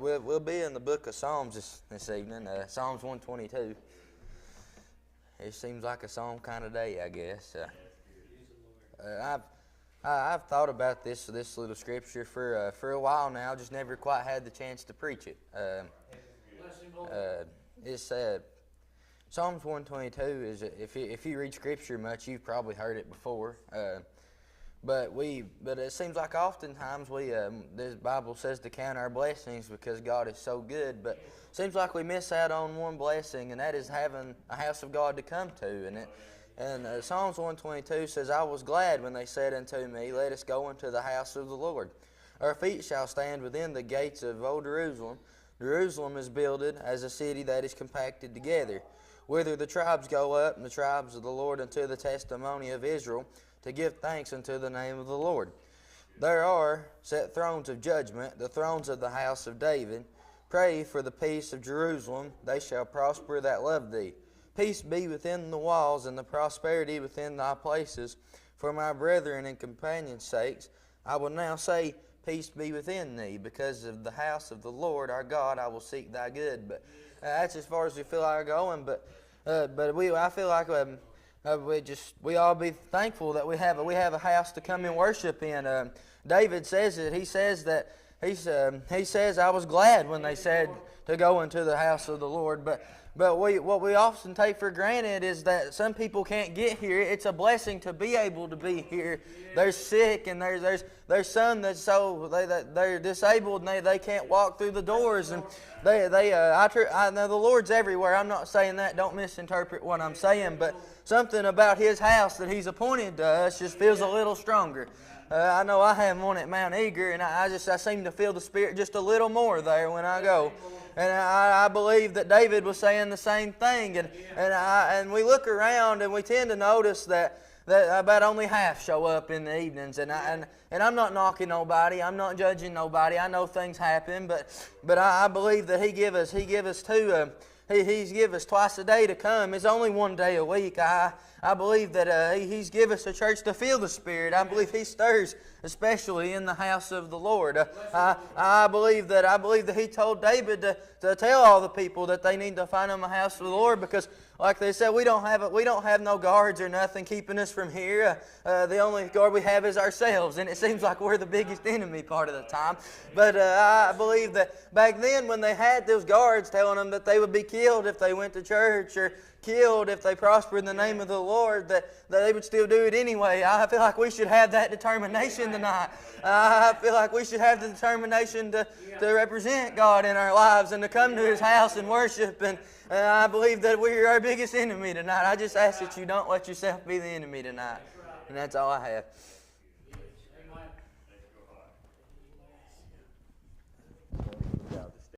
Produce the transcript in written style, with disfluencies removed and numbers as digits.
we'll be in the book of Psalms this evening, Psalms 122. It seems like a psalm kind of day, I guess. I've thought about this little scripture for a while now, just never quite had the chance to preach it. It's Psalms 122 is, if you read scripture much, you've probably heard it before. But it seems like oftentimes the Bible says to count our blessings because God is so good. But it seems like we miss out on one blessing, and that is having a house of God to come to. And Psalms 122 says, "I was glad when they said unto me, let us go into the house of the Lord. Our feet shall stand within the gates of old Jerusalem. Jerusalem is builded as a city that is compacted together, whither the tribes go up, and the tribes of the Lord unto the testimony of Israel, to give thanks unto the name of the Lord. There are set thrones of judgment, the thrones of the house of David. Pray for the peace of Jerusalem, they shall prosper that love thee. Peace be within the walls, and the prosperity within thy places. For my brethren and companions' sakes, I will now say, peace be within thee. Because of the house of the Lord our God, I will seek thy good." But that's as far as we feel like going. But I feel like we all be thankful that we have a house to come and worship in. David says it. He says that he says, "I was glad when they said to go into the house of the Lord." But what we often take for granted is that some people can't get here. It's a blessing to be able to be here. They're sick, and there's some they're disabled, and they can't walk through the doors. And I know the Lord's everywhere. I'm not saying that. Don't misinterpret what I'm saying. But something about His house that He's appointed to us just feels a little stronger. I know I have one at Mount Eager, and I seem to feel the Spirit just a little more there when I go. And I believe that David was saying the same thing. And we look around and we tend to notice that about only half show up in the evenings. And I'm not knocking nobody. I'm not judging nobody. I know things happen, but I believe that He's give us twice a day to come. It's only one day a week. I believe that He's give us a church to feel the Spirit. I believe He stirs, especially in the house of the Lord. I believe that He told David to tell all the people that they need to find Him a house of the Lord, because, like they said, we don't have no guards or nothing keeping us from here. The only guard we have is ourselves, and it seems like we're the biggest enemy part of the time. But I believe that back then, when they had those guards telling them that they would be killed if they went to church, or killed if they prospered in the name of the Lord, that they would still do it anyway. I feel like we should have that determination tonight. I feel like we should have the determination to represent God in our lives and to come to His house and worship. And I believe that we're our biggest enemy tonight. I just ask that you don't let yourself be the enemy tonight. And that's all I have.